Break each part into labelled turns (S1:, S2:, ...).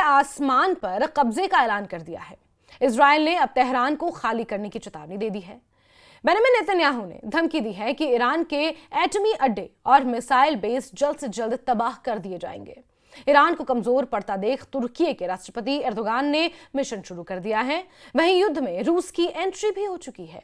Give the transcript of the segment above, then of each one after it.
S1: आसमान पर कब्जे का ऐलान कर दिया है। इजराइल ने अब तेहरान को खाली करने की चेतावनी दे दी है। बेंजामिन नेतन्याहू ने धमकी दी है कि ईरान के एटमी अड्डे और मिसाइल बेस जल्द से जल्द तबाह कर दिए जाएंगे। ईरान को कमजोर पड़ता देख तुर्की के राष्ट्रपति एर्दोगान ने मिशन शुरू कर दिया है। वहीं युद्ध में रूस की एंट्री भी हो चुकी है।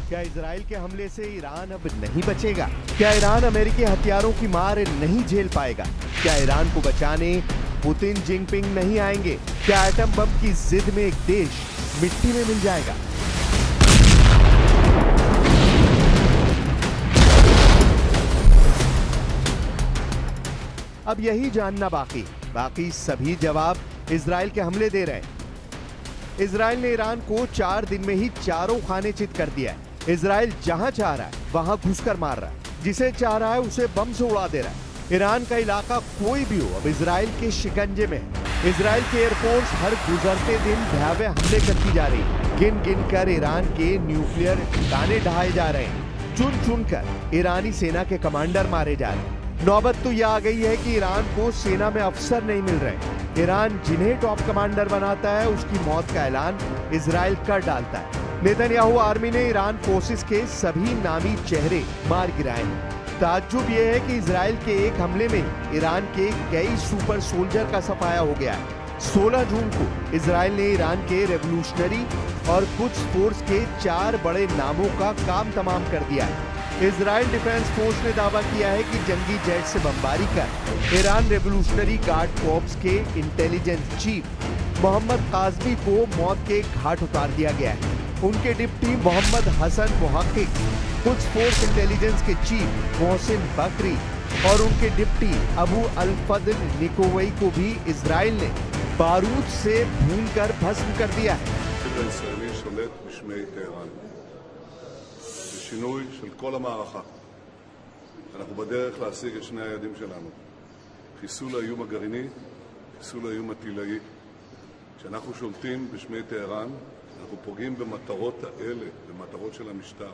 S2: क्या इजराइल के हमले से ईरान अब नहीं बचेगा? क्या ईरान अमेरिकी हथियारों की मार नहीं झेल पाएगा? क्या ईरान को बचाने पुतिन जिनपिंग नहीं आएंगे? क्या एटम बम की जिद में एक देश मिट्टी में मिल जाएगा? अब यही जानना बाकी सभी जवाब इजराइल के हमले दे रहे हैं। इजराइल ने ईरान को 4 दिन में ही चारों खाने चित कर दिया है। इजराइल जहां चाह रहा है वहां घुसकर मार रहा है, जिसे चाह रहा है उसे बम से उड़ा दे रहा है। ईरान का इलाका कोई भी हो अब इजराइल के शिकंजे में है। इजराइल की एयरफोर्स हर गुजरते दिन भयावह हमले करती जा रही है। गिन गिन कर ईरान के न्यूक्लियर ठिकाने ढहाए जा रहे हैं। चुन चुन कर ईरानी सेना के कमांडर मारे जा रहे हैं। नौबत तो यह आ गई है कि ईरान को सेना में अफसर नहीं मिल रहे। ईरान जिन्हें टॉप कमांडर बनाता है उसकी मौत का ऐलान इजराइल कर डालता है। नेतन्याहू आर्मी ने ईरान फोर्सेस के सभी नामी चेहरे मार गिराए हैं। ताज्जुब यह है कि इजराइल के एक हमले में ईरान के कई सुपर सोल्जर का सफाया हो गया है। 16 जून को इजराइल ने ईरान के रेवोल्यूशनरी और कुछ फोर्स के 4 बड़े नामों का काम तमाम कर दिया है। इजराइल डिफेंस फोर्स ने दावा किया है कि जंगी जेट से बमबारी कर ईरान रेवोल्यूशनरी गार्ड कॉर्प्स के इंटेलिजेंस चीफ मोहम्मद काज़मी को मौत के घाट उतार दिया गया है। उनके डिप्टी मोहम्मद हसन मुहक्किक, कुछ फोर्स इंटेलिजेंस के चीफ मोहसिन बकरी और उनके डिप्टी अबू अल-फद्ल निकोवई को भी इजराइल ने बारूद से भूनकर भस्म कर दिया है।
S3: שינוי של כל המערכה. אנחנו בדרך להשיג את שני היעדים שלנו. חיסול האיום הגרעיני, חיסול האיום הטילאי. כשאנחנו שולטים בשמי טהרן, אנחנו פוגעים במטרות האלה, במטרות של המשטר.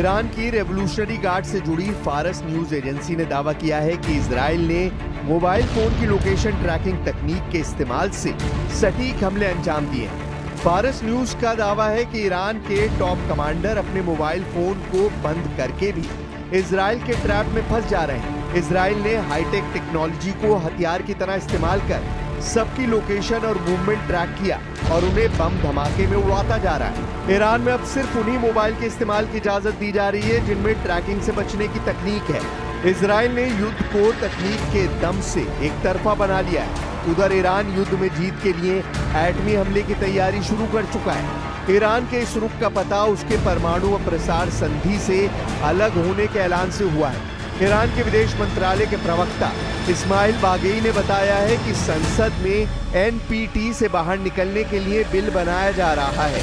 S2: ईरान की रेवोल्यूशनरी गार्ड से जुड़ी फारस न्यूज एजेंसी ने दावा किया है कि इजराइल ने मोबाइल फोन की लोकेशन ट्रैकिंग तकनीक के इस्तेमाल से सटीक हमले अंजाम दिए हैं। फारस न्यूज का दावा है कि ईरान के टॉप कमांडर अपने मोबाइल फोन को बंद करके भी इजराइल के ट्रैप में फंस जा रहे हैं। इजराइल ने हाईटेक टेक्नोलॉजी को हथियार की तरह इस्तेमाल कर सबकी लोकेशन और मूवमेंट ट्रैक किया और उन्हें बम धमाके में उड़ाता जा रहा है। ईरान में अब सिर्फ उन्हीं मोबाइल के इस्तेमाल की इजाजत दी जा रही है जिनमें ट्रैकिंग से बचने की तकनीक है। इजराइल ने युद्ध को तकनीक के दम से एक तरफा बना लिया है। उधर ईरान युद्ध में जीत के लिए एटमी हमले की तैयारी शुरू कर चुका है। ईरान के इस रुख का पता उसके परमाणु प्रसार संधि से अलग होने के ऐलान से हुआ है। ईरान के विदेश मंत्रालय के प्रवक्ता इस्माइल बागई ने बताया है कि संसद में एनपीटी से बाहर निकलने के लिए बिल बनाया जा रहा है।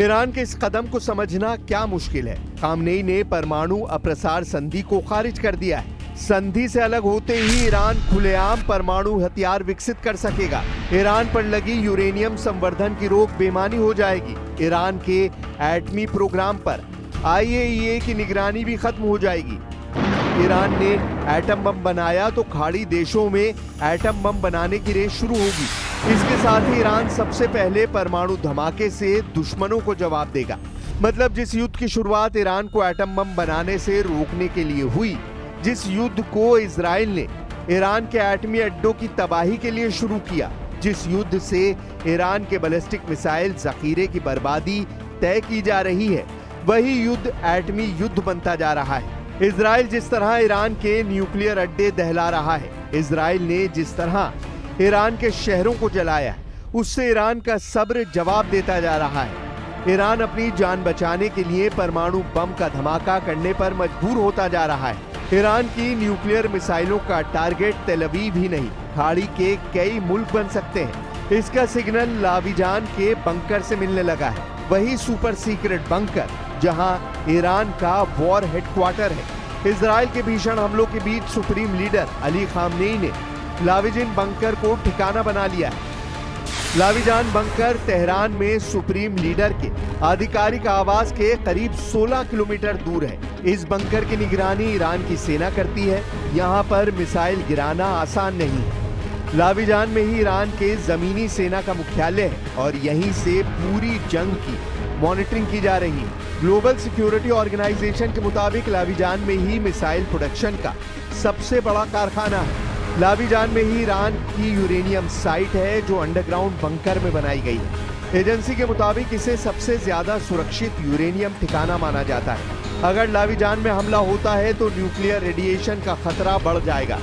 S2: ईरान के इस कदम को समझना क्या मुश्किल है। खामनेई ने परमाणु अप्रसार संधि को खारिज कर दिया है। संधि से अलग होते ही ईरान खुलेआम परमाणु हथियार विकसित कर सकेगा। ईरान पर लगी यूरेनियम संवर्धन की रोक बेमानी हो जाएगी। ईरान के एटमी प्रोग्राम पर IAEA की निगरानी भी खत्म हो जाएगी। ईरान ने एटम बम बनाया तो खाड़ी देशों में एटम बम बनाने की रेस शुरू होगी। इसके साथ ही ईरान सबसे पहले परमाणु धमाके से दुश्मनों को जवाब देगा। मतलब जिस युद्ध की शुरुआत ईरान को एटम बम बनाने से रोकने के लिए हुई, जिस युद्ध को इजराइल ने ईरान के एटमी अड्डों की तबाही के लिए शुरू किया, जिस युद्ध से ईरान के बैलिस्टिक मिसाइल जखीरे की बर्बादी तय की जा रही है, वही युद्ध एटमी युद्ध बनता जा रहा है। इजराइल जिस तरह ईरान के न्यूक्लियर अड्डे दहला रहा है, इजराइल ने जिस तरह ईरान के शहरों को जलाया है, उससे ईरान का सब्र जवाब देता जा रहा है। ईरान अपनी जान बचाने के लिए परमाणु बम का धमाका करने पर मजबूर होता जा रहा है। ईरान की न्यूक्लियर मिसाइलों का टारगेट तेल अवीव ही नहीं, खाड़ी के कई मुल्क बन सकते हैं। इसका सिग्नल लाविजान के बंकर से मिलने लगा है, वही सुपर सीक्रेट बंकर जहां ईरान का वॉर हेडक्वार्टर है। इजराइल के भीषण हमलों के बीच सुप्रीम लीडर अली खामनेई ने लाविजान बंकर को ठिकाना बना लिया है। लाविजान बंकर तेहरान में सुप्रीम लीडर के आधिकारिक आवास के करीब 16 किलोमीटर दूर है। इस बंकर की निगरानी ईरान की सेना करती है। यहाँ पर मिसाइल गिराना आसान नहीं है। लाविजान में ही ईरान के जमीनी सेना का मुख्यालय है और यहीं से पूरी जंग की मॉनिटरिंग की जा रही है। ग्लोबल सिक्योरिटी ऑर्गेनाइजेशन के मुताबिक लाविजान में ही मिसाइल प्रोडक्शन का सबसे बड़ा कारखाना है। लाविजान में ही ईरान की यूरेनियम साइट है जो अंडरग्राउंड बंकर में बनाई गई है। एजेंसी के मुताबिक इसे सबसे ज्यादा सुरक्षित यूरेनियम ठिकाना माना जाता है। अगर लाविजान में हमला होता है तो न्यूक्लियर रेडिएशन का खतरा बढ़ जाएगा।